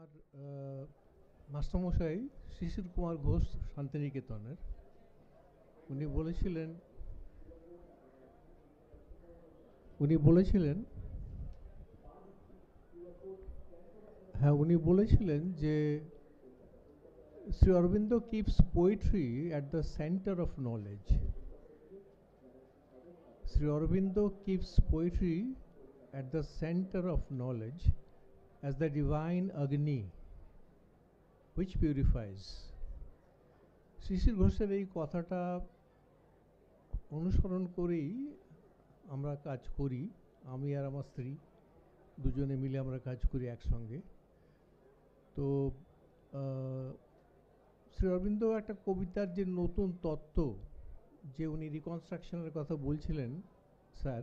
আমার মাস্টারমশাই শিশির কুমার ঘোষ শান্তিনিকেতনের উনি বলেছিলেন উনি বলেছিলেন হ্যাঁ উনি বলেছিলেন যে Shri Aurobindo keeps poetry at the centre of knowledge. Sri Aurobindo keeps poetry at the center of knowledge as the divine Agni which purifies. শিশির ঘোষের এই কথাটা অনুসরণ করেই আমরা কাজ করি। আমি আর আমার স্ত্রী দুজনে মিলে আমরা কাজ করি একসঙ্গে। তো শ্রী অরবিন্দ একটা কবিতার যে নতুন তত্ত্ব যে উনি রিকনস্ট্রাকশনের কথা বলছিলেন স্যার,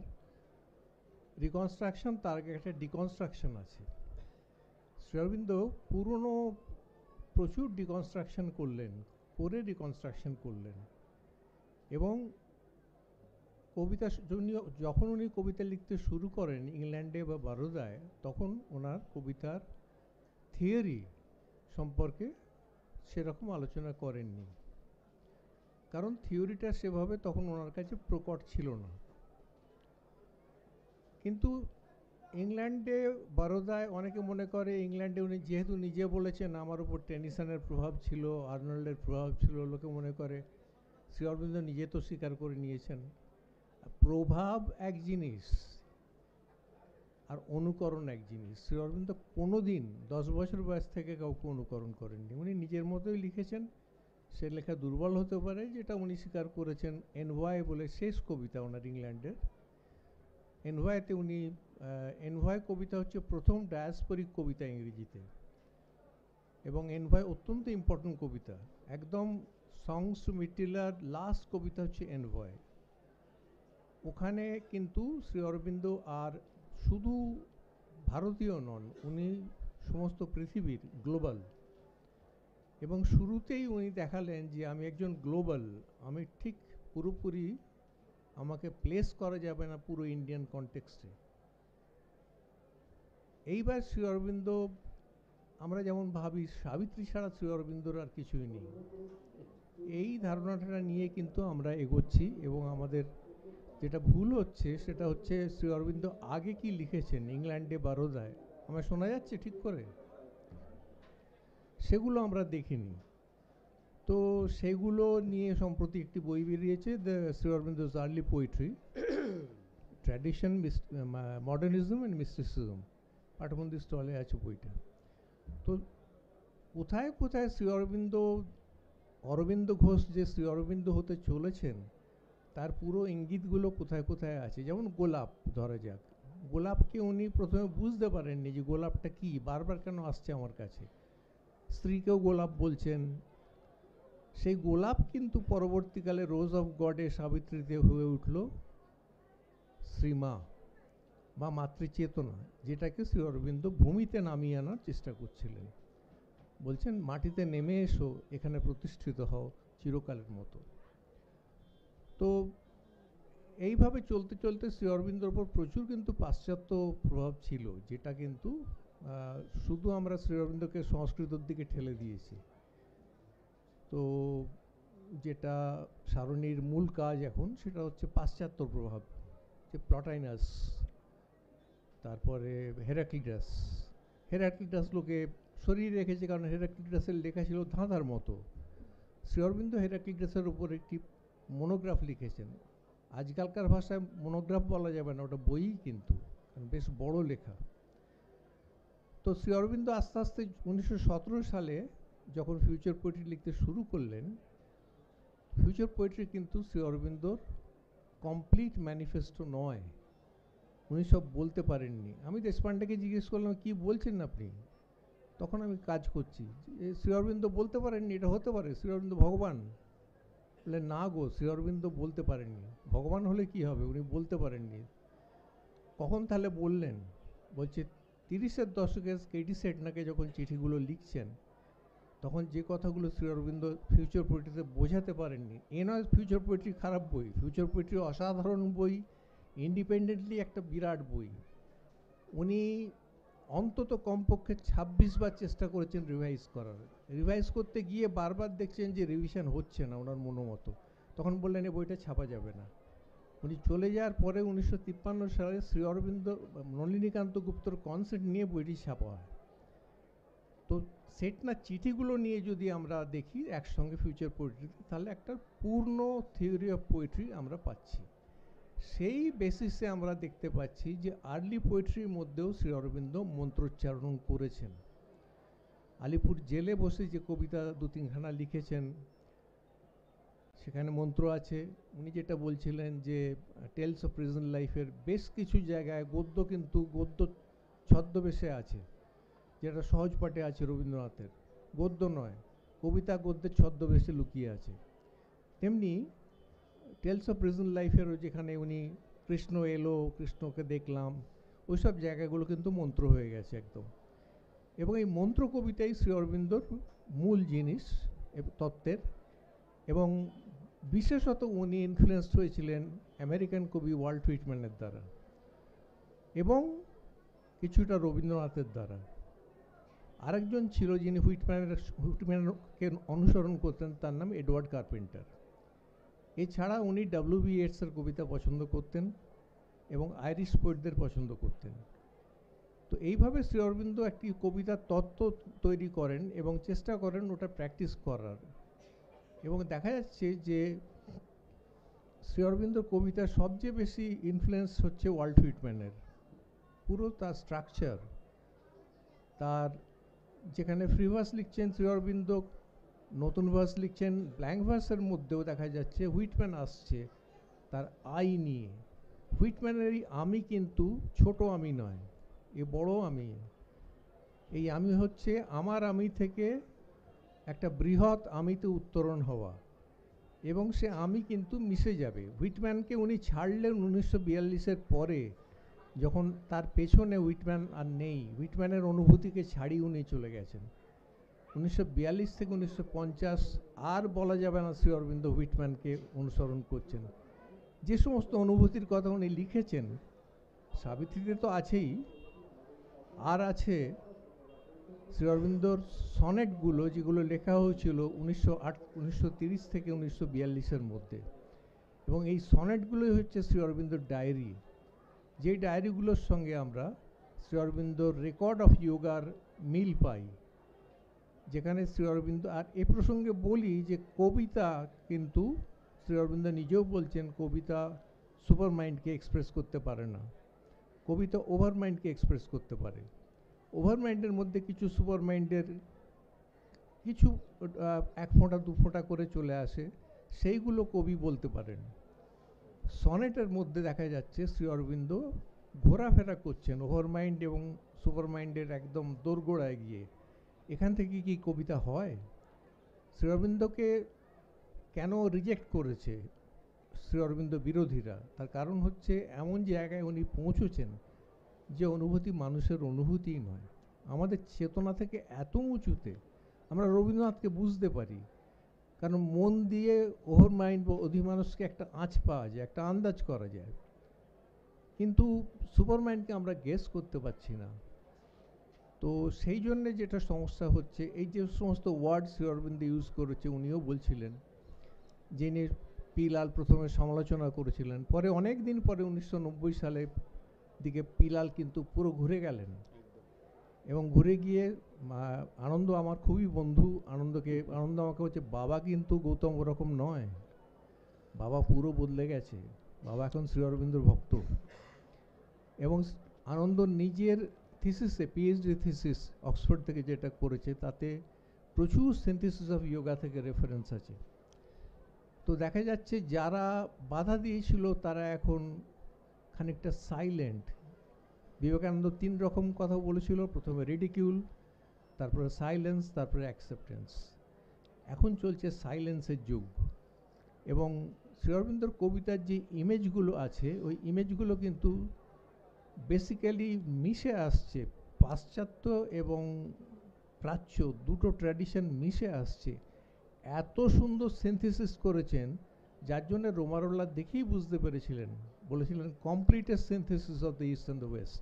রিকনস্ট্রাকশন তার আগে একটা ডিকনস্ট্রাকশন আছে। শ্রী অরবিন্দ পুরনো প্রচুর ডিকনস্ট্রাকশন করলেন, করে রিকনস্ট্রাকশন করলেন এবং কবিতা যখন উনি কবিতা লিখতে শুরু করেন ইংল্যান্ডে বা বরোদায়, তখন ওনার কবিতার থিওরি সম্পর্কে সেরকম আলোচনা করেননি, কারণ থিওরিটা সেভাবে তখন ওনার কাছে প্রকট ছিল না। কিন্তু ইংল্যান্ডে বরোদায় অনেকে মনে করে ইংল্যান্ডে উনি যেহেতু নিজে বলেছেন আমার উপর টেনিসনের প্রভাব ছিল, আর্নল্ডের প্রভাব ছিল, লোকে মনে করে শ্রী অরবিন্দ নিজে তো স্বীকার করে নিয়েছেন। প্রভাব এক জিনিস আর অনুকরণ এক জিনিস। শ্রী অরবিন্দ কোনো দিন 10 বছর বয়স থেকে কাউকে অনুকরণ করেননি, উনি নিজের মতোই লিখেছেন। সে লেখা দুর্বল হতে পারে, যেটা উনি স্বীকার করেছেন। এনভয় বলে শেষ কবিতা ওনার ইংল্যান্ডের, এনভয়তে উনি এনভয় কবিতা হচ্ছে প্রথম ডায়াসপোরিক কবিতা ইংরেজিতে, এবং এনভয় অত্যন্ত ইম্পর্টেন্ট কবিতা। একদম সংস টু মিটিলার লাস্ট কবিতা হচ্ছে এনভয়। ওখানে কিন্তু শ্রী অরবিন্দ আর শুধু ভারতীয় নন, উনি সমস্ত পৃথিবীর গ্লোবাল। এবং শুরুতেই উনি দেখালেন যে আমি একজন গ্লোবাল, আমি ঠিক পুরোপুরি আমাকে প্লেস করা যাবে না পুরো ইন্ডিয়ান কনটেক্সটে। এইবার শ্রী অরবিন্দ, আমরা যেমন ভাবি সাবিত্রী ছাড়া শ্রী অরবিন্দর আর কিছুই নেই, এই ধারণাটা নিয়ে কিন্তু আমরা এগোচ্ছি। এবং আমাদের যেটা ভুল হচ্ছে সেটা হচ্ছে শ্রী অরবিন্দ আগে কি লিখেছেন ইংল্যান্ডে বরোদায়, আমার শোনা যাচ্ছে ঠিক করে, সেগুলো আমরা দেখিনি। তো সেগুলো নিয়ে সম্প্রতি একটি বই বেরিয়েছে, the Shri Aurobindo's early poetry, tradition, modernism and mysticism. পাঠবন্দি স্টলে আছে বইটা। তো কোথায় কোথায় শ্রী অরবিন্দ, অরবিন্দ ঘোষ যে শ্রী অরবিন্দ হতে চলেছেন তার পুরো ইঙ্গিতগুলো কোথায় কোথায় আছে। যেমন গোলাপ ধরা যাক, গোলাপকে উনি প্রথমে বুঝতে পারেননি যে গোলাপটা কি, বারবার কেন আসছে আমার কাছে। স্ত্রীকেও গোলাপ বলছেন, সেই গোলাপ কিন্তু পরবর্তীকালে রোজ অফ গডে সাবিত্রীতে হয়ে উঠল শ্রীমা বা মাতৃচেতনা, যেটাকে শ্রী অরবিন্দ ভূমিতে নামিয়ে আনার চেষ্টা করছিলেন। বলছেন মাটিতে নেমে এসো, এখানে প্রতিষ্ঠিত হও চিরকালের মতো। তো এইভাবে চলতে চলতে শ্রী অরবিন্দর উপর প্রচুর কিন্তু পাশ্চাত্য প্রভাব ছিল, যেটা কিন্তু শুধু আমরা শ্রী অরবিন্দকে সংস্কৃতর দিকে ঠেলে দিয়েছি। তো যেটা সারণীর মূল কাজ এখন, সেটা হচ্ছে পাশ্চাত্য প্রভাব, যে প্লটাইনাস, তারপরে হেরাক্লিটাস লোকে সরিয়ে রেখেছে, কারণ হেরাক্লিটাসের লেখা ছিল ধাঁধার মতো। শ্রী অরবিন্দ হেরাক্লিটাসের উপর একটি মনোগ্রাফ লিখেছেন। আজকালকার ভাষায় মনোগ্রাফ বলা যাবে না, ওটা বইই কিন্তু, বেশ বড় লেখা। তো শ্রী অরবিন্দ আস্তে আস্তে 1917 সালে যখন ফিউচার পোয়েট্রি লিখতে শুরু করলেন, ফিউচার পোয়েট্রি কিন্তু শ্রী অরবিন্দর কমপ্লিট ম্যানিফেস্টো নয়, উনি সব বলতে পারেননি। আমি দেশপান্ডেকে জিজ্ঞেস করলাম কি বলছেন আপনি, তখন আমি কাজ করছি, শ্রী অরবিন্দ বলতে পারেননি এটা হতে পারে, শ্রী অরবিন্দ ভগবান? বলে না গো, শ্রী অরবিন্দ বলতে পারেননি। ভগবান হলে কি হবে, উনি বলতে পারেননি। কখন তাহলে বললেন? বলছে 30-এর দশকে কেডি সেটনাকে যখন চিঠিগুলো লিখছেন, তখন যে কথাগুলো শ্রী অরবিন্দ ফিউচার পোয়েট্রিতে বোঝাতে পারেননি। এ নয় ফিউচার পোয়েট্রি খারাপ বই, ফিউচার পোয়েট্রি অসাধারণ বই, ইন্ডিপেন্ডেন্টলি একটা বিরাট বই। উনি অন্তত কমপক্ষে 26 বার চেষ্টা করেছেন রিভাইজ করার। রিভাইজ করতে গিয়ে বারবার দেখছেন যে রিভিশন হচ্ছে না ওনার মনোমতো, তখন বললেন এই বইটা ছাপা যাবে না। উনি চলে যাওয়ার পরে 1953 সালে শ্রী অরবিন্দ নলিনীকান্ত গুপ্তর কনসেপ্ট নিয়ে বইটি ছাপা হয়। তো সেট না চিঠিগুলো নিয়ে যদি আমরা দেখি একসঙ্গে ফিউচার পোয়েট্রিতে, তাহলে একটা পূর্ণ থিওরি অফ পোয়েট্রি আমরা পাচ্ছি। সেই বেসিসে আমরা দেখতে পাচ্ছি যে আর্লি পোয়েট্রির মধ্যেও শ্রী অরবিন্দ মন্ত্রোচ্চারণ করেছেন। আলিপুর জেলে বসে যে কবিতা 2-3খানা লিখেছেন সেখানে মন্ত্র আছে। উনি যেটা বলছিলেন যে টেলস অফ প্রিজন লাইফের বেশ কিছু জায়গায় গদ্য কিন্তু গদ্য ছদ্মবেশে আছে, যেটা সহজ পাঠে আছে রবীন্দ্রনাথের, গদ্য নয়, কবিতা গদ্যের ছদ্মবেশে লুকিয়ে আছে। তেমনি টেলস অফ প্রিজন লাইফেরও যেখানে উনি কৃষ্ণ এলো, কৃষ্ণকে দেখলাম, ওইসব জায়গাগুলো কিন্তু মন্ত্র হয়ে গেছে একদম। এবং এই মন্ত্র কবিতাই শ্রী অরবিন্দর মূল জিনিস তত্ত্বের, এবং বিশেষত উনি ইনফ্লুয়েসড হয়েছিলেন আমেরিকান কবি ওয়াল্ট হুইটম্যানের দ্বারা এবং কিছুটা রবীন্দ্রনাথের দ্বারা। আরেকজন ছিল যিনি হুইটম্যানকে অনুসরণ করতেন, তার নাম এডওয়ার্ড কার্পেন্টার। এছাড়া উনি ডব্লিউ.বি. ইয়েটসের কবিতা পছন্দ করতেন এবং আইরিশ পোয়েটদের পছন্দ করতেন। তো এইভাবে শ্রী অরবিন্দ একটি কবিতার তত্ত্ব তৈরি করেন এবং চেষ্টা করেন ওটা প্র্যাকটিস করার। এবং দেখা যাচ্ছে যে শ্রী অরবিন্দর কবিতার সবচেয়ে বেশি ইনফ্লুয়েন্স হচ্ছে ওয়াল্ট হুইটম্যানের। পুরো তার স্ট্রাকচার, তার যেখানে ফ্রি ভার্স লিখছেন শ্রী অরবিন্দ, নতুন ভার্স লিখছেন, ব্ল্যাঙ্ক ভার্সের মধ্যেও দেখা যাচ্ছে হুইটম্যান আসছে তার আই নিয়ে। হুইটম্যানের এই আমি কিন্তু ছোট আমি নয়, এ বড় আমি। এই আমি হচ্ছে আমার আমি থেকে একটা বৃহৎ আমিতে উত্তরণ হওয়া, এবং সে আমি কিন্তু মিশে যাবে। হুইটম্যানকে উনি ছাড়লেন 1942-এর পরে, যখন তার পেছনে হুইটম্যান আর নেই, হুইটম্যানের অনুভূতিকে ছাড়িয়ে উনি চলে গেছেন। 1942 থেকে 1950 আর বলা যাবে না শ্রী অরবিন্দ হুইটম্যানকে অনুসরণ করছেন। যে সমস্ত অনুভূতির কথা উনি লিখেছেন, সাবিত্রীতে তো আছেই, আর আছে শ্রী অরবিন্দর সনেটগুলো, যেগুলো লেখা হয়েছিল 1930 থেকে 1942-এর মধ্যে। এবং এই সনেটগুলোই হচ্ছে শ্রী অরবিন্দর ডায়েরি, যেই ডায়েরিগুলোর সঙ্গে আমরা শ্রী অরবিন্দর রেকর্ড অফ যোগার মিল পাই, যেখানে শ্রী অরবিন্দ, আর এ প্রসঙ্গে বলি যে কবিতা কিন্তু শ্রী অরবিন্দ নিজেও বলছেন কবিতা সুপার মাইন্ডকে এক্সপ্রেস করতে পারে না, কবিতা ওভার মাইন্ডকে এক্সপ্রেস করতে পারে। ওভার মাইন্ডের মধ্যে কিছু সুপার মাইন্ডের কিছু 1 ফোঁটা 2 ফোঁটা করে চলে আসে, সেইগুলো কবি বলতে পারেন। সনেটের মধ্যে দেখা যাচ্ছে শ্রী অরবিন্দ ঘোরাফেরা করছেন ওভার মাইন্ড এবং সুপার মাইন্ডের একদম দোরগোড়ায় গিয়ে। এখান থেকে কি কবিতা হয়? শ্রী অরবিন্দকে কেন রিজেক্ট করেছে শ্রী অরবিন্দ বিরোধীরা? তার কারণ হচ্ছে এমন জায়গায় উনি পৌঁছেছেন যে অনুভূতি মানুষের অনুভূতিই নয়, আমাদের চেতনা থেকে এত উঁচুতে। আমরা রবীন্দ্রনাথকে বুঝতে পারি, কারণ মন দিয়ে ওভার মাইন্ড বা অধিমানসকে একটা আঁচ পাওয়া যায়, একটা আন্দাজ করা যায়, কিন্তু সুপার মাইন্ডকে আমরা গেস করতে পারছি না। তো সেই জন্যে যেটা সমস্যা হচ্ছে, এই যে সমস্ত ওয়ার্ড শ্রী অরবিন্দ ইউজ করেছে, উনিও বলছিলেন, যিনি পি লাল প্রথমে সমালোচনা করেছিলেন, পরে অনেক দিন পরে 1990 সালের দিকে পি লাল কিন্তু পুরো ঘুরে গেলেন, এবং ঘুরে গিয়ে আনন্দ আমার খুবই বন্ধু, আনন্দ আমাকে হচ্ছে বাবা, কিন্তু গৌতম ওরকম নয়, বাবা পুরো বদলে গেছে, বাবা এখন শ্রী অরবিন্দর ভক্ত। এবং আনন্দ নিজের থিসিসে, পিএইচডি থিসিস অক্সফোর্ড থেকে যেটা করেছে, তাতে প্রচুর সিনথেসিস অফ যোগা থেকে রেফারেন্স আছে। তো দেখা যাচ্ছে যারা বাধা দিয়েছিল তারা এখন খানিকটা সাইলেন্ট। বিবেকানন্দ 3 রকম কথা বলেছিল, প্রথমে রিডিকিউল, তারপরে সাইলেন্স, তারপরে অ্যাকসেপ্টেন্স। এখন চলছে সাইলেন্সের যুগ। এবং শ্রী অরবিন্দর কবিতার যে ইমেজগুলো আছে, ওই ইমেজগুলো কিন্তু বেসিক্যালি মিশে আসছে, পাশ্চাত্য এবং প্রাচ্য দুটো ট্র্যাডিশন মিশে আসছে। এত সুন্দর সিনথেসিস করেছেন, যার জন্য রোমারোলা দেখেই বুঝতে পেরেছিলেন, বলেছিলেন completest synthesis of the east and the west.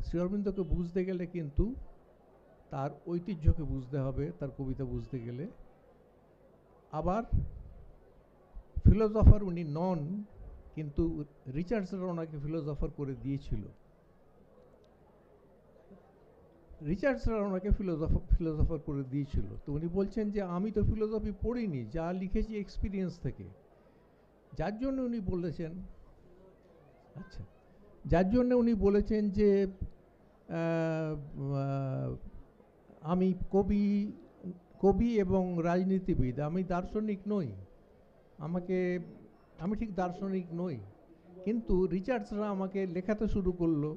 Shri অরবিন্দকে বুঝতে গেলে কিন্তু তার ঐতিহ্যকে বুঝতে হবে, তার কবিতা বুঝতে গেলে। আবার ফিলোসফার উনি নন, কিন্তু রিচার্ডসরা ওনাকে ফিলোসফার করে দিয়েছিল। রিচার্ডসরা ওনাকে ফিলোসফার করে দিয়েছিল। তো উনি বলছেন যে আমি তো ফিলোসফি পড়িনি, যা লিখেছি এক্সপিরিয়েন্স থেকে। যার জন্য উনি বলেছেন, আচ্ছা, যার জন্য উনি বলেছেন যে আমি কবি এবং রাজনীতিবিদ, আমি দার্শনিক নই, আমি ঠিক দার্শনিক নই। কিন্তু রিচার্ডসরা আমাকে লেখাতে শুরু করলো,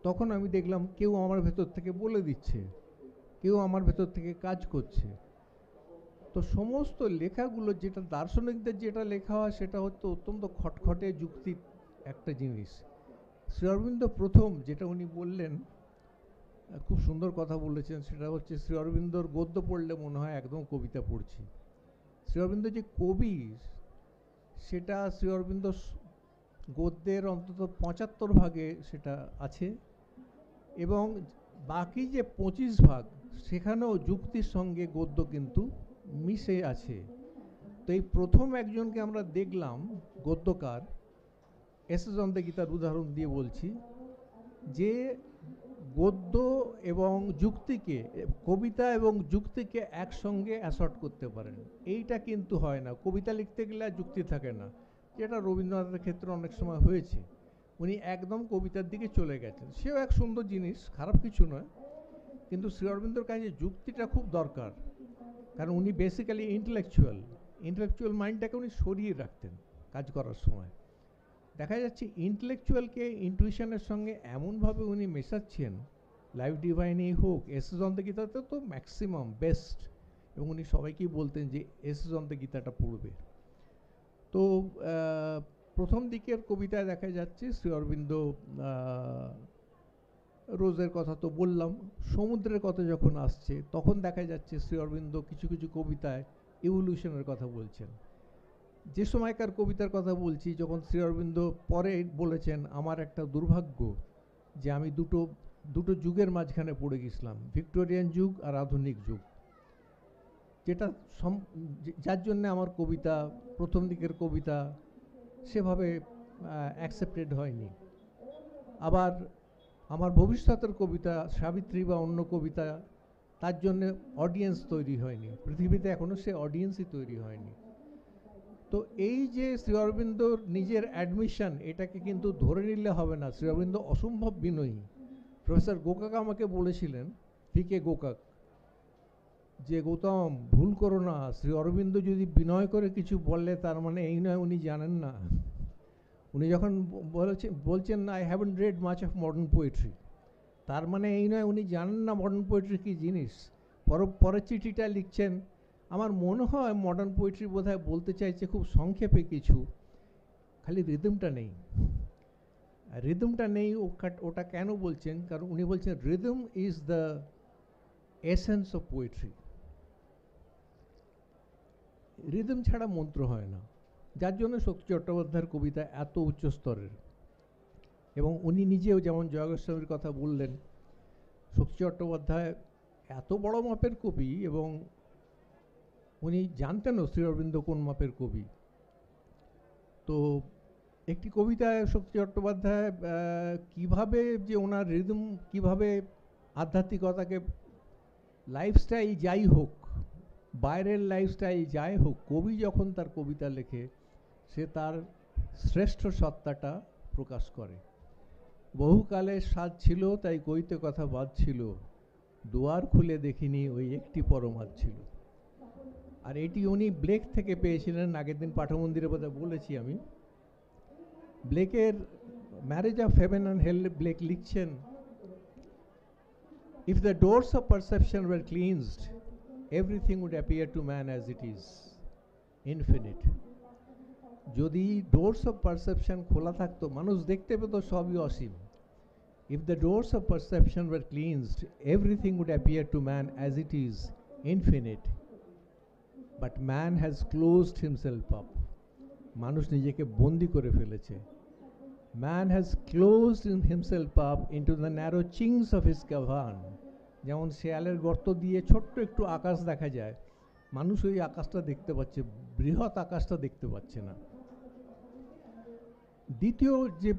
তখন আমি দেখলাম কেউ আমার ভেতর থেকে বলে দিচ্ছে, কেউ আমার ভেতর থেকে কাজ করছে। তো সমস্ত লেখাগুলো, যেটা দার্শনিকদের যেটা লেখা হয় সেটা হচ্ছে অত্যন্ত খটখটে যুক্তি একটা জিনিস। শ্রী অরবিন্দ প্রথম যেটা উনি বললেন, খুব সুন্দর কথা বলেছেন, সেটা হচ্ছে শ্রী অরবিন্দর গদ্য পড়লে মনে হয় একদম কবিতা পড়ছি। শ্রী অরবিন্দ যে কবি, সেটা শ্রী অরবিন্দ গদ্যের অন্তত ৭৫ ভাগে সেটা আছে, এবং বাকি যে ২৫ ভাগ সেখানেও যুক্তির সঙ্গে গদ্য কিন্তু মিশে আছে। তো এই প্রথম একজনকে আমরা দেখলাম গদ্যকার, এস.এস. অন্তেগীতার উদাহরণ দিয়ে বলছি, যে গদ্য এবং যুক্তিকে, কবিতা এবং যুক্তিকে একসঙ্গে অ্যাসর্ট করতে পারেন। এইটা কিন্তু হয় না, কবিতা লিখতে গেলে আর যুক্তি থাকে না, যেটা রবীন্দ্রনাথের ক্ষেত্রে অনেক সময় হয়েছে। উনি একদম কবিতার দিকে চলে গেছেন, সেও এক সুন্দর জিনিস, খারাপ কিছু নয়। কিন্তু শ্রী অরবিন্দর কাছে যুক্তিটা খুব দরকার, কারণ উনি বেসিক্যালি ইন্টেলেকচুয়াল মাইন্ডটাকে উনি সরিয়ে রাখতেন কাজ করার সময়। দেখা যাচ্ছে ইন্টেলেকচুয়ালকে ইন্টুইশনের সঙ্গে এমনভাবে উনি মেশাচ্ছেন, লাইফ ডিভাইনেই হোক, এস.এস. অন্তেগীতাতে তো ম্যাক্সিমাম বেস্ট, এবং উনি সবাইকেই বলতেন যে এস.এস. অন্তেগীতাটা পড়বে। তো প্রথম দিকের কবিতায় দেখা যাচ্ছে শ্রী অরবিন্দ, রোজের কথা তো বললাম, সমুদ্রের কথা যখন আসছে তখন দেখা যাচ্ছে শ্রী অরবিন্দ কিছু কিছু কবিতায় ইভলিউশনের কথা বলছেন। যে সময়কার কবিতার কথা বলছি, যখন শ্রী অরবিন্দ পরে বলেছেন আমার একটা দুর্ভাগ্য যে আমি দুটো যুগের মাঝখানে পড়ে গেছিলাম, ভিক্টোরিয়ান যুগ আর আধুনিক যুগ, যেটা যার জন্য আমার কবিতা, প্রথম দিকের কবিতা সেভাবে অ্যাকসেপ্টেড হয়নি। আবার আমার ভবিষ্যতের কবিতা, সাবিত্রী বা অন্য কবিতা, তার জন্য অডিয়েন্স তৈরি হয়নি, পৃথিবীতে এখনও সে অডিয়েন্সই তৈরি হয়নি। তো এই যে শ্রী অরবিন্দর নিজের অ্যাডমিশন, এটাকে কিন্তু ধরে নিলে হবে না। শ্রী অরবিন্দ অসম্ভব বিনয়ী। প্রফেসর গোকাক আমাকে বলেছিলেন, পি.কে. গোকাক, যে গৌতম ভুল করো না, শ্রী অরবিন্দ যদি বিনয় করে কিছু বললে তার মানে এই নয় উনি জানেন না। উনি যখন বলছেন I haven't red much of modern poetry, তার মানে এই নয় উনি জানেন না মডার্ন পোয়েট্রি কী জিনিস। পরের চিঠিটা লিখছেন, আমার মনে হয় মডার্ন পোয়েট্রি বোধহয় বলতে চাইছে খুব সংক্ষেপে কিছু, খালি রিদমটা নেই। রিদমটা নেই, ওটা কেন বলছেন? কারণ উনি বলছেন rhythm is the essence of poetry. Rhythm ছাড়া মন্ত্র হয় না, যার জন্য শক্তি চট্টোপাধ্যায়ের কবিতা এত উচ্চ স্তরের। এবং উনি নিজেও যেমন জয়া গোস্বামীর কথা বললেন, শক্তি চট্টোপাধ্যায় এত বড় মাপের কবি, এবং উনি জানতেনও শ্রী অরবিন্দ কোন মাপের কবি। তো একটি কবিতায় শক্তি চট্টোপাধ্যায় কীভাবে যে ওনার রিদম, কীভাবে আধ্যাত্মিকতাকে, লাইফস্টাইল যাই হোক, বাইরের লাইফস্টাইল যাই হোক, কবি যখন তার কবিতা লেখে সে তার শ্রেষ্ঠ সত্তাটা প্রকাশ করে। বহুকালের স্বাদ ছিল তাই কইতে কথা বাদ ছিল, দুয়ার খুলে দেখিনি ওই একটি পরমাদ ছিল। আর এটি উনি ব্লেক থেকে পেয়েছিলেন। আগের দিন পাঠমন্দিরে বোধহয় বলেছি আমি, ব্লেকের marriage of heaven and hell, Blake লিখছেন, if the doors of perception were cleansed, everything would appear to man as it is, infinite. যদি ডোরস অফ পারসেপশন খোলা থাকতো, মানুষ দেখতে পেত সবই অসীম। If the doors of perception were cleansed, everything would appear to man as it is, infinite. But man has closed himself up. মানুষ নিজেকে বন্দি করে ফেলেছে। Man has closed himself up into the narrow chinks of his cavern. যেমন শেয়ালের গর্ত দিয়ে ছোট্ট একটু আকাশ দেখা যায়, মানুষ ওই আকাশটা দেখতে পাচ্ছে, বৃহৎ আকাশটা দেখতে পাচ্ছে না। দ্বিতীয় যে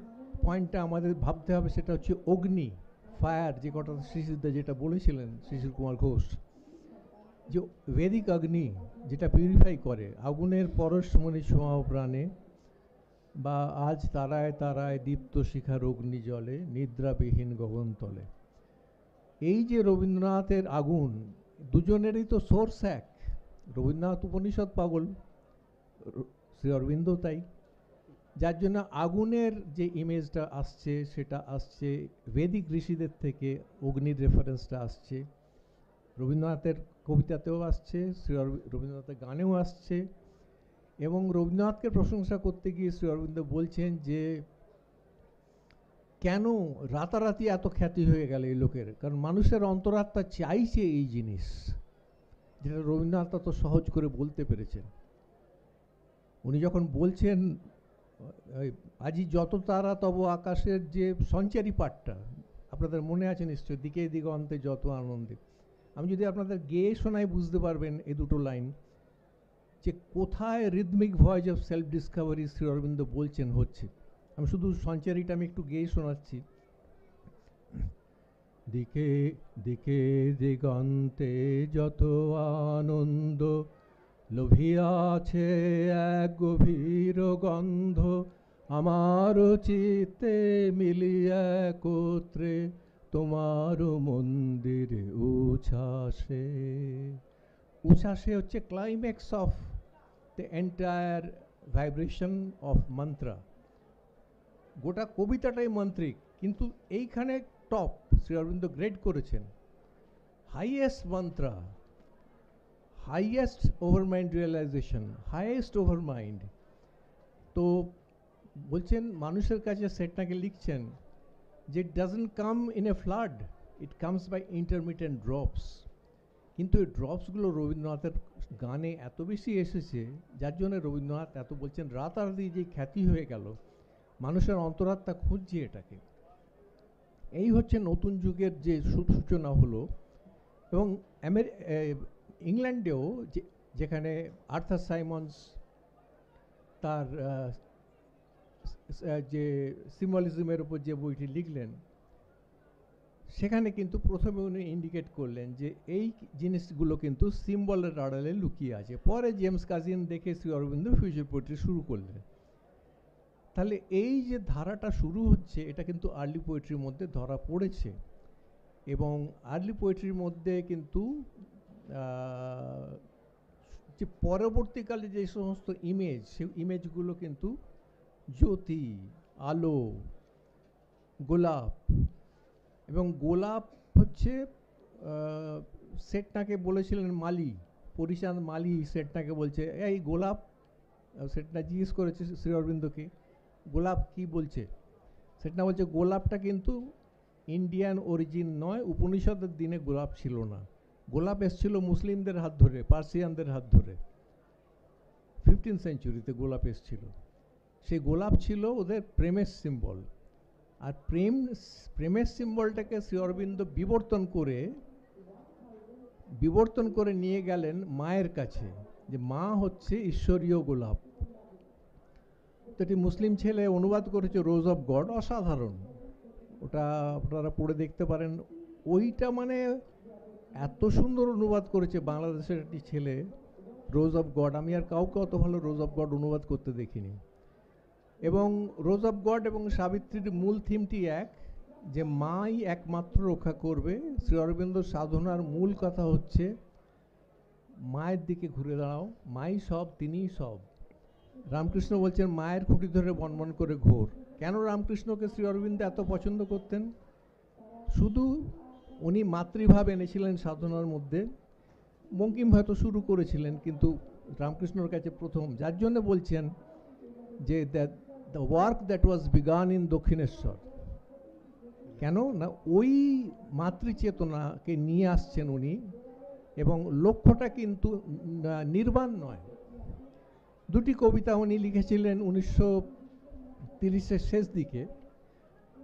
পয়েন্টটা আমাদের ভাবতে হবে সেটা হচ্ছে অগ্নি, ফায়ার, যে কথা শ্রীসিদ্ধা যেটা বলেছিলেন শিশির কুমার ঘোষ, যে বেদিক অগ্নি যেটা পিউরিফাই করে, আগুনের পরশমণি ছোঁয়া প্রাণে, বা আজ তারায় তারায় দীপ্ত শিখার অগ্নি জলে নিদ্রাবিহীন গগনতলে। এই যে রবীন্দ্রনাথের আগুন, দুজনেরই তো সোর্স এক। রবীন্দ্রনাথ উপনিষদ পাগল, শ্রী অরবিন্দ তাই, যার জন্য আগুনের যে ইমেজটা আসছে সেটা আসছে বেদিক ঋষিদের থেকে, অগ্নির রেফারেন্সটা আসছে রবীন্দ্রনাথের কবিতাতেও আসছে, শ্রী রবীন্দ্রনাথের গানেও আসছে। এবং রবীন্দ্রনাথকে প্রশংসা করতে গিয়ে শ্রী অরবিন্দ বলছেন যে কেন রাতারাতি এত খ্যাতি হয়ে গেল এই লোকের, কারণ মানুষের অন্তরাত্মা চাইছে এই জিনিস, যেটা রবীন্দ্রনাথ তো সহজ করে বলতে পেরেছেন। উনি যখন বলছেন আজি যত তারা তব আকাশের যে সঞ্চারী পাঠটা আপনাদের মনে আছে নিশ্চয়, দিকে দিগন্তে যত আনন্দে, আমি যদি আপনাদের গেয়ে শোনাই বুঝতে পারবেন এই দুটো লাইন, যে কোথায় rhythmic voice of self discovery Shri Aurobindo বলছেন হচ্ছে। আমি শুধু সঞ্চারীটা আমি একটু গেয়ে শোনাচ্ছি। দিকে দিকে দিগন্তে যত আনন্দ, লোভিয়াছে এক গভীর গন্ধ, আমার চিত্তে মিলিয়া একত্রে তোমার মন্দিরে উচ্ছ্বাসে। উচ্ছ্বাসে হচ্ছে climax of the entire vibration of mantra. গোটা কবিতাটাই মন্ত্রিক, কিন্তু এইখানে টপ শ্রী অরবিন্দ গ্রেড করেছেন highest mantra, highest over mind realization, highest over mind. তো বলছেন মানুষের কাছে সেটটাকে লিখছেন যে it doesn't come in a flood, it comes by intermittent drops. কিন্তু এই ড্রপসগুলো রবীন্দ্রনাথের গানে এত বেশি এসেছে, যার জন্য রবীন্দ্রনাথ এত বলছেন রাতারাতি যে খ্যাতি হয়ে গেল, মানুষের অন্তরাত্মা খুঁজছে এটাকে। এই হচ্ছে নতুন যুগের যে সূচনা হলো। এবং ইংল্যান্ডেও যেখানে আর্থার সাইমন্স তার যে সিম্বলিজমের উপর যে বইটি লিখলেন, সেখানে কিন্তু প্রথমে উনি ইন্ডিকেট করলেন যে এই জিনিসগুলো কিন্তু সিম্বলের আড়ালে লুকিয়ে আছে। পরে জেমস কাজিন দেখে শ্রী অরবিন্দ ফিউচার পোয়েট্রি শুরু করলেন। তাহলে এই যে ধারাটা শুরু হচ্ছে, এটা কিন্তু আর্লি পোয়েট্রির মধ্যে ধরা পড়েছে। এবং আর্লি পোয়েট্রির মধ্যে কিন্তু যে পরবর্তীকালে যে সমস্ত ইমেজ, সেই ইমেজগুলো কিন্তু জ্যোতি, আলো, গোলাপ। এবং গোলাপ হচ্ছে সেটনাকে বলেছিলেন মালি, পরিচাঁদ মালি সেটনাকে বলছে এই গোলাপ, সেটনা জিজ্ঞেস করেছে শ্রী অরবিন্দকে গোলাপ কি বলছে, সেটনা বলছে গোলাপটা কিন্তু ইন্ডিয়ান অরিজিন নয়, উপনিষদের দিনে গোলাপ ছিল না, গোলাপ এসেছিল মুসলিমদের হাত ধরে, পার্সিয়ানদের হাত ধরে, 15th সেঞ্চুরিতে গোলাপ এসেছিল। সেই গোলাপ ছিল ওদের প্রেমের সিম্বল। আর প্রেমের সিম্বলটাকে শ্রী অরবিন্দ বিবর্তন করে নিয়ে গেলেন মায়ের কাছে, যে মা হচ্ছে ঈশ্বরীয় গোলাপ। তো এটি মুসলিম ছেলে অনুবাদ করেছে রোজ অফ গড, অসাধারণ, ওটা আপনারা পড়ে দেখতে পারেন। ওইটা মানে এত সুন্দর অনুবাদ করেছে বাংলাদেশের একটি ছেলে, রোজ অফ গড। আমি আর কাউকে অত ভালো রোজ অফ গড অনুবাদ করতে দেখিনি। এবং রোজ অফ গড এবং সাবিত্রীর মূল থিমটি এক, যে মাই একমাত্র রক্ষা করবে। শ্রী অরবিন্দ সাধনার মূল কথা হচ্ছে মায়ের দিকে ঘুরে দাঁড়াও, মাই সব, তিনিই সব। রামকৃষ্ণ বলছেন মায়ের খুঁটি ধরে বনবন করে ঘোর। কেন রামকৃষ্ণকে শ্রী অরবিন্দ এত পছন্দ করতেন? শুধু উনি মাতৃভাব এনেছিলেন সাধনার মধ্যে, বঙ্কিম হয়তো শুরু করেছিলেন, কিন্তু রামকৃষ্ণর কাছে প্রথম, যার জন্য বলছেন যে the work that was began in Dakshineswar. কেন না ওই মাতৃচেতনাকে নিয়ে আসছেন উনি, এবং লক্ষ্যটা কিন্তু নির্বাণ নয়। দুটি কবিতা উনি লিখেছিলেন তিরিশের শেষ দিকে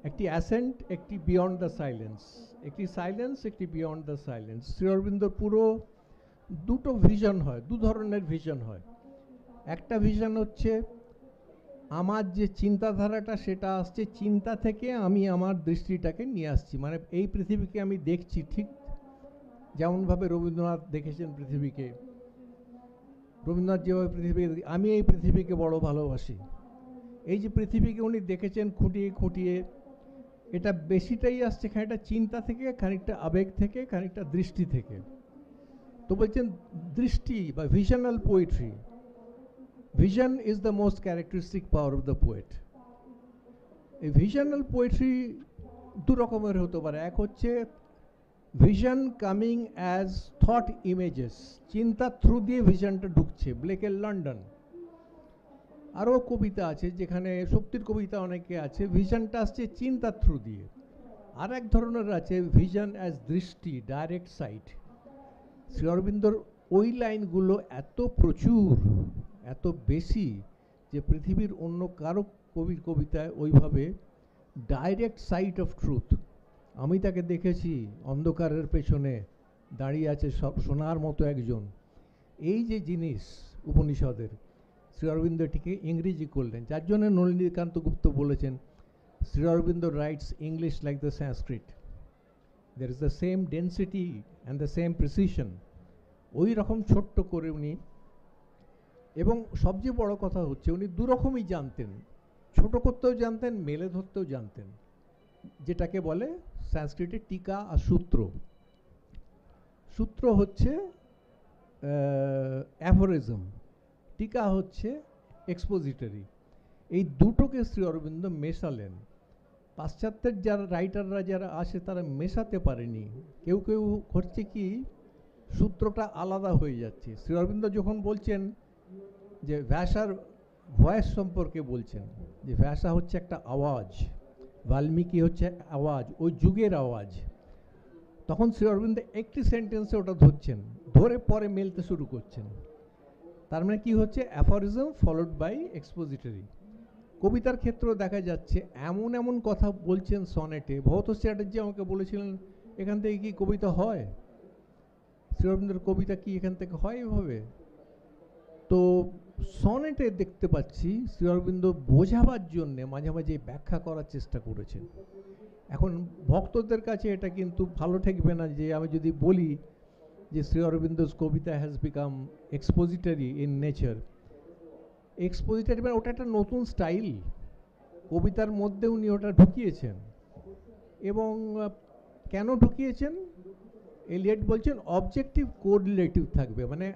একটি অ্যাসেন্ট, একটি বিয়ন্ড দ্য সাইলেন্স, একটি সাইলেন্স, একটি beyond the silence. Shri Arvinder পুরো দুটো ভিশন হয়, দু ধরনের ভিশন হয়। একটা ভিশন হচ্ছে আমার যে চিন্তাধারাটা সেটা আসছে চিন্তা থেকে, আমি আমার দৃষ্টিটাকে নিয়ে আসছি, মানে এই পৃথিবীকে আমি দেখছি ঠিক যেমনভাবে রবীন্দ্রনাথ দেখেছেন পৃথিবীকে। রবীন্দ্রনাথ যেভাবে পৃথিবীকে, আমি এই পৃথিবীকে বড় ভালোবাসি, এই যে পৃথিবীকে উনি দেখেছেন খুঁটিয়ে খুঁটিয়ে, এটা বেশিটাই আসছে খানিকটা চিন্তা থেকে, খানিকটা আবেগ থেকে, খানিকটা দৃষ্টি থেকে। তো বলছেন দৃষ্টি বা ভিশনাল poetry, vision is the most characteristic power of the poet. এই ভিশনাল পোয়েট্রি দু রকমের হতে পারে। এক হচ্ছে vision coming as thought images, চিন্তা থ্রু দিয়ে ভিশনটা ঢুকছে, ব্লেকের লন্ডন। আরও কবিতা আছে যেখানে, শক্তির কবিতা অনেকে আছে, ভিশনটা আসছে চিন্তা থ্রু দিয়ে। আর এক ধরনের আছে ভিশন অ্যাজ দৃষ্টি, ডাইরেক্ট সাইট। শ্রী অরবিন্দর ওই লাইনগুলো এত প্রচুর, এত বেশি, যে পৃথিবীর অন্য কারো কবির কবিতায় ওইভাবে ডাইরেক্ট সাইট অফ ট্রুথ। আমি তাকে দেখেছি অন্ধকারের পেছনে দাঁড়িয়ে আছে সব সোনার মতো একজন, এই যে জিনিস উপনিষদের, শ্রী অরবিন্দ এটিকে ইংরেজি করলেন। যার জন্য নলিনীকান্ত গুপ্ত বলেছেন Shri Aurobindo writes English like the Sanskrit, there is the same density and the same precision. ওই রকম ছোট্ট করে উনি, এবং সবচেয়ে বড় কথা হচ্ছে উনি দুরকমই জানতেন, ছোট করতেও জানতেন, মেলে ধরতেও জানতেন, যেটাকে বলে সংস্কৃতে টিকা আর সূত্র। সূত্র হচ্ছে অ্যাফোরিজম, টিকা হচ্ছে এক্সপোজিটরি। এই দুটোকে শ্রী অরবিন্দ মেশালেন। পাশ্চাত্যের যারা রাইটাররা যারা আসে তারা মেশাতে পারেনি। কেউ কেউ হচ্ছে কি সূত্রটা আলাদা হয়ে যাচ্ছে। শ্রী অরবিন্দ যখন বলছেন যে ভাষার ভয়েস সম্পর্কে বলছেন, যে ভাষা হচ্ছে একটা আওয়াজ, বাল্মীকি হচ্ছে আওয়াজ, ওই যুগের আওয়াজ, তখন শ্রী অরবিন্দ একটি সেন্টেন্সে ওটা ধরছেন, ধরে পরে মেলতে শুরু করছেন। তার মানে কি হচ্ছে, অ্যাফোরিজম ফলোড বাই এক্সপোজিটরি। কবিতার ক্ষেত্রেও দেখা যাচ্ছে এমন এমন কথা বলছেন সনেটে। ভরত চ্যাটার্জি আমাকে বলেছিলেন এখান থেকে কি কবিতা হয়, শ্রী অরবিন্দের কবিতা কি এখান থেকে হয় এভাবে? তো সনেটে দেখতে পাচ্ছি শ্রী অরবিন্দ বোঝাবার জন্যে মাঝে মাঝে ব্যাখ্যা করার চেষ্টা করেছেন। এখন ভক্তদের কাছে এটা কিন্তু ভালো ঠেকবে না যে আমি যদি বলি যে শ্রী অরবিন্দোস কবিতা হ্যাজ বিকাম এক্সপোজিটরি ইন নেচার। এক্সপোজিটরি মানে ওটা একটা নতুন স্টাইল, কবিতার মধ্যে উনি ওটা ঢুকিয়েছেন। এবং কেন ঢুকিয়েছেন? এলিয়ট বলছেন অবজেক্টিভ কোরিলেটিভ থাকবে, মানে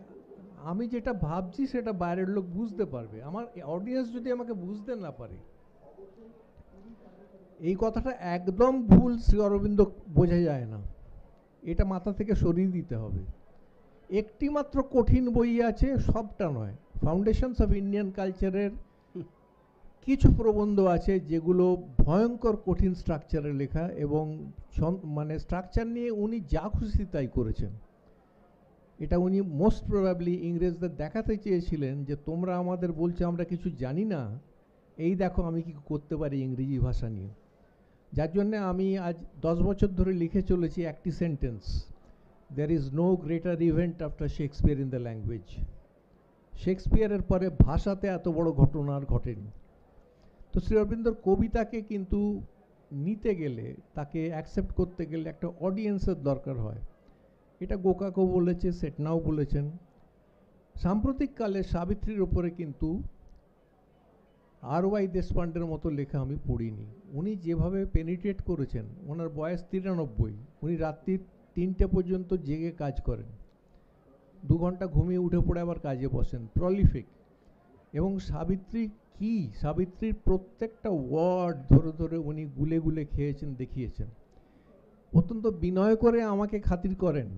আমি যেটা ভাবছি সেটা বাইরের লোক বুঝতে পারবে, আমার অডিয়েন্স যদি আমাকে বুঝতে না পারে। এই কথাটা একদম ভুল, শ্রী অরবিন্দ বোঝা যায় না, এটা মাথা থেকে সরিয়ে দিতে হবে। একটি মাত্র কঠিন বই আছে, সবটা নয়। ফাউন্ডেশনস অফ ইন্ডিয়ান কালচারের কিছু প্রবন্ধ আছে যেগুলো ভয়ঙ্কর কঠিন স্ট্রাকচারে লেখা, এবং মানে স্ট্রাকচার নিয়ে উনি যা খুশি তাই করেছেন। এটা উনি মোস্ট প্রবাবলি ইংরেজদের দেখাতে চেয়েছিলেন যে তোমরা আমাদের বলছো আমরা কিছু জানি না, এই দেখো আমি কি করতে পারি ইংরেজি ভাষা নিয়ে। যার জন্যে আমি আজ 10 বছর ধরে লিখে চলেছি একটি sentence, there is no greater event after Shakespeare in the language. শেক্সপিয়ারের পরে ভাষাতে এত বড় ঘটনা আর ঘটেনি। তো শ্রী অরবিন্দর কবিতাকে কিন্তু নিতে গেলে, তাকে অ্যাকসেপ্ট করতে গেলে একটা অডিয়েন্সের দরকার হয়। এটা গোকাকও বলেছে, সেটনাও বলেছেন। সাম্প্রতিককালে সাবিত্রীর ওপরে কিন্তু আর.ওয়াই দেশপান্ডের মতো লেখা আমি পড়িনি। উনি যেভাবে পেনিট্রেট করেছেন, ওনার বয়স 93, উনি রাত্রি 3টে পর্যন্ত জেগে কাজ করেন, 2 ঘন্টা ঘুমিয়ে উঠে পড়ে আবার কাজে বসেন, প্রলিফিক। এবং সাবিত্রী কি, সাবিত্রীর প্রত্যেকটা ওয়ার্ড ধরে ধরে উনি গুলে গুলে খেয়েছেন, দেখিয়েছেন। অত্যন্ত বিনয় করে আমাকে খাতির করেন,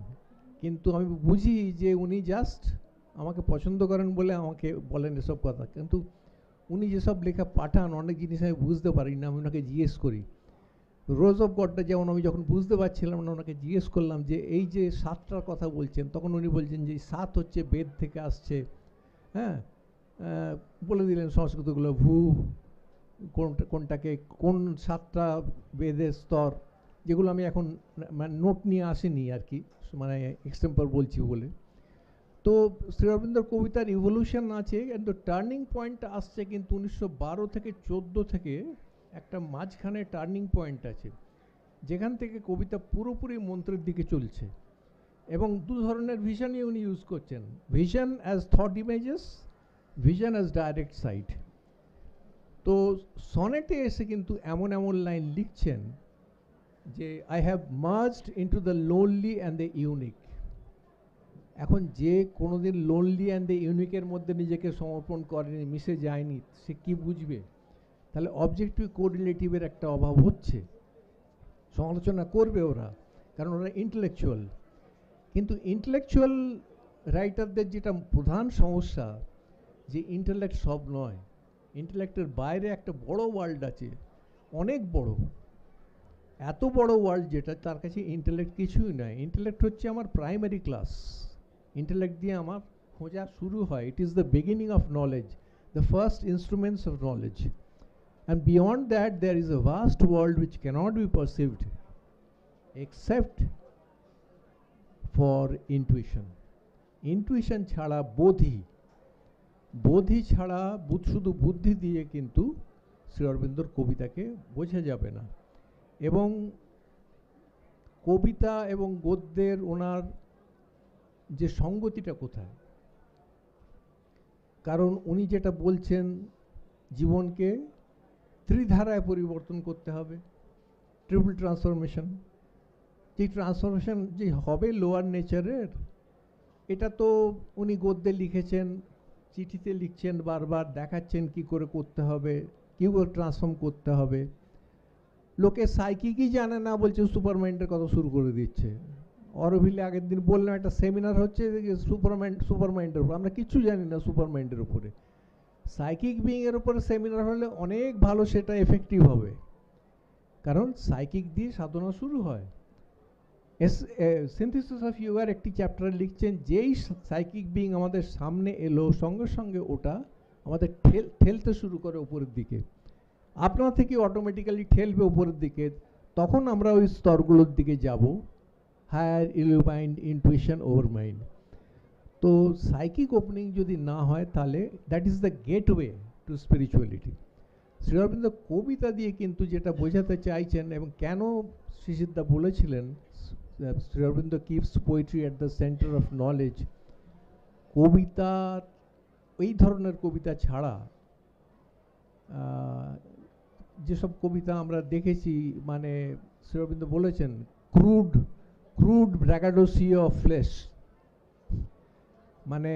কিন্তু আমি বুঝি যে উনি জাস্ট আমাকে পছন্দ করেন বলে আমাকে বলেন এসব কথা। কিন্তু উনি যেসব লেখা পাঠান, অনেক জিনিস আমি বুঝতে পারি না, আমি ওনাকে জিজ্ঞেস করি। রোজ অফ গডটা যেমন আমি যখন বুঝতে পারছিলাম না, ওনাকে জিজ্ঞেস করলাম যে এই যে 7টার কথা বলছেন, তখন উনি বলছেন যে 7 হচ্ছে বেদ থেকে আসছে। হ্যাঁ, বলে দিলেন সংস্কৃতগুলো, ভূ কোনটাকে কোন 7টা বেদের স্তর, যেগুলো আমি এখন মানে নোট নিয়ে আসিনি আর কি, মানে এক্সটেম্পর বলছি বলে। তো শ্রী অরবিন্দর কবিতার ইভলিউশন আছে, কিন্তু টার্নিং পয়েন্ট আসছে কিন্তু 1912 থেকে 14 থেকে একটা মাঝখানে টার্নিং পয়েন্ট আছে, যেখান থেকে কবিতা পুরোপুরি মন্ত্রের দিকে চলছে। এবং দু ধরনের ভিশনই উনি ইউজ করছেন, vision as thought images, vision as direct sight. তো সনেটে এসে কিন্তু এমন এমন লাইন লিখছেন যে I have merged into the lonely and the unique. এখন যে কোনোদিন লোনলি অ্যান্ড দ্য ইউনিকের মধ্যে নিজেকে সমর্পণ করেনি, মিশে যায়নি, সে কি বুঝবে? তাহলে অবজেক্টিভ কোরিলেটিভের একটা অভাব হচ্ছে। সমালোচনা করবে ওরা, কারণ ওরা ইন্টেলেকচুয়াল। কিন্তু ইন্টেলেকচুয়াল রাইটারদের যেটা প্রধান সমস্যা, যে ইন্টেলেক্ট সব নয়, ইন্টেলেক্টের বাইরে একটা বড় ওয়ার্ল্ড আছে, অনেক বড়, এত বড় ওয়ার্ল্ড যেটা তার কাছে ইন্টেলেক্ট কিছুই নয়। ইন্টেলেক্ট হচ্ছে আমার প্রাইমারি ক্লাস, ইন্টেলেক্ট দিয়ে আমার খোঁজা শুরু হয়। It is the beginning of knowledge, the first instruments of knowledge, and beyond that there is a vast world which cannot be perceived except for intuition. Intuition ছাড়া বোধি, বোধি ছাড়া শুধু বুদ্ধি দিয়ে কিন্তু শ্রী অরবিন্দর কবিতাকে বোঝা যাবে না। এবং কবিতা এবং গদ্যের ওনার যে সঙ্গতিটা কোথায়, কারণ উনি যেটা বলছেন, জীবনকে ত্রিধারায় পরিবর্তন করতে হবে, ট্রিপল ট্রান্সফরমেশন। যে ট্রান্সফরমেশন যে হবে লোয়ার নেচারের, এটা তো উনি গদ্যে লিখেছেন, চিঠিতে লিখছেন, বারবার দেখাচ্ছেন কি করে করতে হবে, কি করে ট্রান্সফর্ম করতে হবে। লোকে সাইকিকই জানে না, বলছে সুপারমাইন্ডের কথা শুরু করে দিচ্ছে। অরভিলে আগের দিন বললাম একটা সেমিনার হচ্ছে সুপারমাইন্ডের উপর, আমরা কিচ্ছু জানি না সুপারমাইন্ডের উপরে। সাইকিক বিইংয়ের উপরে সেমিনার হলে অনেক ভালো, সেটা এফেক্টিভ হবে, কারণ সাইকিক দিয়ে সাধনা শুরু হয়। সিনথেসিস অফ ইয়োগার একটি চ্যাপ্টারে লিখছেন, যেই সাইকিক বিইং আমাদের সামনে এলো, সঙ্গে সঙ্গে ওটা আমাদের ঠেলতে শুরু করে উপরের দিকে, আপনা থেকে অটোমেটিক্যালি ঠেলবে উপরের দিকে। তখন আমরা ওই স্তরগুলোর দিকে যাব, higher illumined intuition over mind. তো সাইকিক ওপেনিং যদি না হয়, তাহলে that is the gateway to spirituality. Shri Aurobindo কবিতা দিয়ে কিন্তু যেটা বোঝাতে চাইছেন, এবং কেন শ্রীসিদ্ধা বলেছিলেন Shri Aurobindo keeps poetry at the centre of knowledge, কবিতা, এই ধরনের কবিতা ছাড়া যেসব কবিতা আমরা দেখেছি, মানে শ্রী অরবিন্দ বলেছেন ক্রুড ব্র্যাগাডোসিও অফ ফ্লেশ, মানে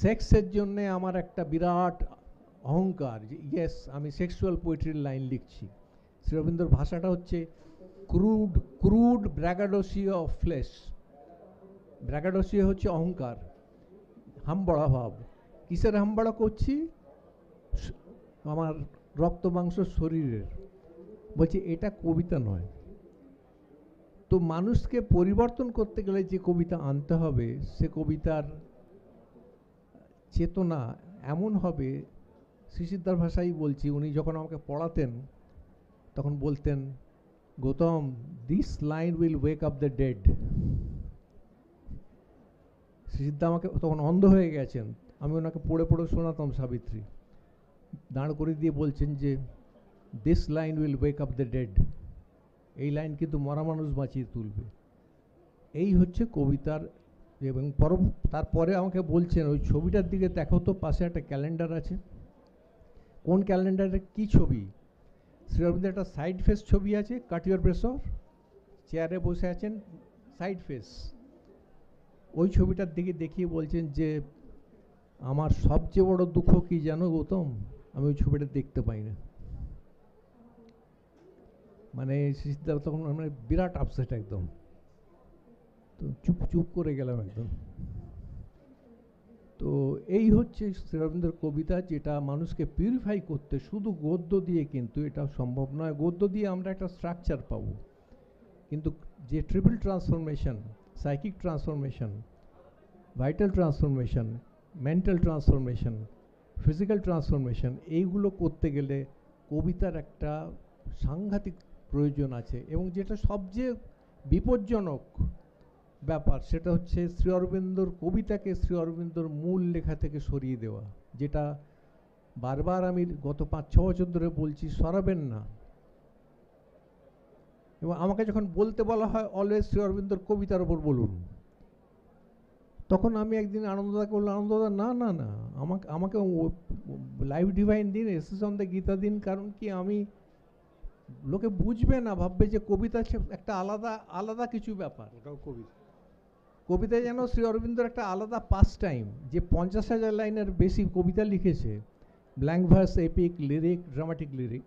সেক্সের জন্যে আমার একটা বিরাট অহংকার, যে ইয়েস আমি সেক্সুয়াল পোয়েট্রির লাইন লিখছি। শ্রী অরবিন্দর ভাষাটা হচ্ছে ক্রুড ব্র্যাগাডোসিও অফ ফ্লেশ। ব্র্যাগাডোসিও হচ্ছে অহংকার, হামবড়া ভাব। কিসের হামবড়া করছি? আমার রক্ত মাংস শরীরের। বলছি এটা কবিতা নয়। তো মানুষকে পরিবর্তন করতে গেলে যে কবিতা আনতে হবে, সে কবিতার চেতনা এমন হবে, শ্রীসিদ্ধার ভাষাই বলছি, উনি যখন আমাকে পড়াতেন তখন বলতেন, Gautam, this line will wake up the dead. শ্রীসিদ্ধা আমাকে তখন অন্ধ হয়ে গেছেন, আমি ওনাকে পড়ে পড়ে শোনাতাম সাবিত্রী, দাঁড় করে দিয়ে বলছেন যে this line will wake up the dead, এই লাইন কিন্তু মরা মানুষ বাঁচিয়ে তুলবে। এই হচ্ছে কবিতার। এবং তারপরে আমাকে বলছেন, ওই ছবিটার দিকে দেখো তো, পাশে একটা ক্যালেন্ডার আছে। কোন ক্যালেন্ডারে কি ছবি? শ্রী অরবিন্দের একটা সাইড ফেস ছবি আছে, কাট ইউর প্রেসর, চেয়ারে বসে আছেন, সাইড ফেস। ওই ছবিটার দিকে দেখিয়ে বলছেন যে আমার সবচেয়ে বড় দুঃখ কি জানো গৌতম, আমি ওই ছবিটা দেখতে পাই না। মানে শ্রীসিদ্ধা তখন মানে বিরাট আপসেট একদম, তো চুপ করে গেলাম একদম। তো এই হচ্ছে শ্রী অরবিন্দের কবিতা, যেটা মানুষকে পিউরিফাই করতে শুধু গদ্য দিয়ে কিন্তু এটা সম্ভব নয়। গদ্য দিয়ে আমরা একটা স্ট্রাকচার পাবো, কিন্তু যে triple transformation, psychic transformation, vital transformation, mental transformation, physical transformation, এইগুলো করতে গেলে কবিতার একটা সাংঘাতিক প্রয়োজন আছে। এবং যেটা সবচেয়ে বিপজ্জনক ব্যাপার সেটা হচ্ছে শ্রী অরবিন্দর কবিতাকে শ্রী অরবিন্দর মূল লেখা থেকে সরিয়ে দেওয়া, যেটা বারবার আমি গত 5-6 বছর ধরে বলছি, সরাবেন না। এবং আমাকে যখন বলতে বলা হয় অলওয়েজ শ্রী অরবিন্দর কবিতার ওপর বলুন, তখন আমি একদিন আনন্দদাকে বললাম, আনন্দদা না না না, আমাকে লাইভ ডিভাইন দিন, এসেস অন দ্য গীতা দিন। কারণ কি, আমি লোকে বুঝবে না, ভাববে যে কবিতা একটা আলাদা আলাদা কিছু ব্যাপার। ওটাও কবিতা, কবিতা যেন শ্রী অরবিন্দর একটা আলাদা পাস টাইম, যে 50,000 লাইনের বেশি কবিতা লিখেছে, blank verse, epic, lyric, dramatic lyric.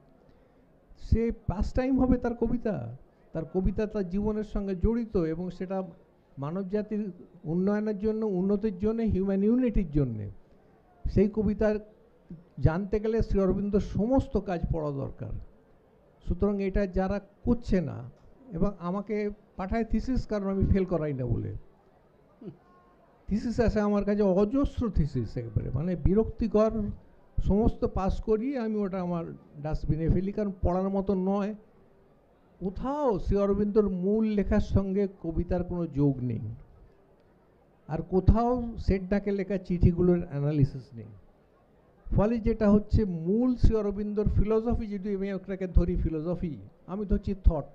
সে পাস টাইম হবে তার কবিতা? তার কবিতা তার জীবনের সঙ্গে জড়িত, এবং সেটা মানব জাতির উন্নয়নের জন্য, উন্নতির জন্য, হিউম্যান ইউনিটির জন্যে। সেই কবিতার জানতে গেলে শ্রী অরবিন্দর সমস্ত কাজ পড়া দরকার। সুতরাং এটা যারা করছে না, এবং আমাকে পাঠায় থিসিস, কারণ আমি ফেল করাই না বলে। থিসিস আসে আমার কাছে, অজস্র থিসিস, একবারে মানে বিরক্তিকর। সমস্ত পাস করিয়ে আমি ওটা আমার ডাস্টবিনে ফেলি, কারণ পড়ার মতো নয়। কোথাও শ্রী অরবিন্দর মূল লেখার সঙ্গে কবিতার কোনো যোগ নেই, আর কোথাও সেট ডাকে লেখা চিঠিগুলোর অ্যানালিসিস নেই। ফলে যেটা হচ্ছে, মূল শ্রী অরবিন্দর ফিলোসফি, যদি আমি ওটাকে ধরি ফিলোসফি, আমি ধরছি থট।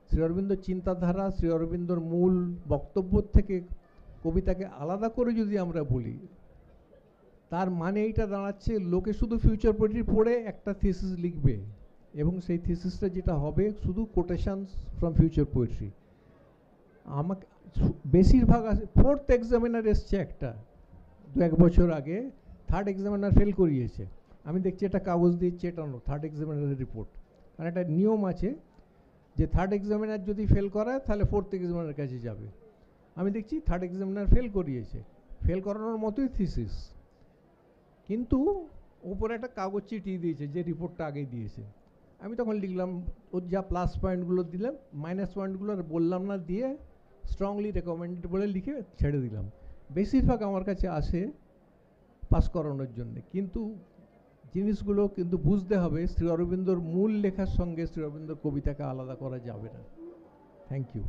শ্রী অরবিন্দর চিন্তাধারা, শ্রী অরবিন্দর মূল বক্তব্য থেকে কবিতাকে আলাদা করে যদি আমরা বলি, তার মানে এইটা দাঁড়াচ্ছে, লোকে শুধু ফিউচার পোয়েট্রি পড়ে একটা থিসিস লিখবে, এবং সেই থিসিসটা যেটা হবে শুধু কোটেশনস ফ্রম ফিউচার পোয়েট্রি। আমাকে বেশিরভাগ আছে, 4th এক্সামিনার এসছে একটা 2-1 বছর আগে, 3rd এক্সামিনার ফেল করিয়েছে। আমি দেখছি একটা কাগজ দিয়ে চেটানো 3rd এক্সামিনারের রিপোর্ট। আর একটা নিয়ম আছে যে 3rd এক্সামিনার যদি ফেল করায় তাহলে 4th এক্সামিনারের কাছে যাবে। আমি দেখছি 3rd এক্সামিনার ফেল করিয়েছে, ফেল করানোর মতোই থিসিস, কিন্তু উপরে একটা কাগজ চিটিয়ে দিয়েছে যে রিপোর্টটা আগেই দিয়েছে। আমি তখন লিখলাম, ওর যা প্লাস পয়েন্টগুলো দিলাম, মাইনাস পয়েন্টগুলো আর বললাম না, দিয়ে স্ট্রংলি রেকমেন্ডেড বলে লিখে ছেড়ে দিলাম। বেশিরভাগ আমার কাছে আসে পাস করানোর জন্যে। কিন্তু জিনিসগুলো কিন্তু বুঝতে হবে, শ্রী অরবিন্দর মূল লেখার সঙ্গে শ্রী অরবিন্দর কবিতাকে আলাদা করা যাবে না। Thank you.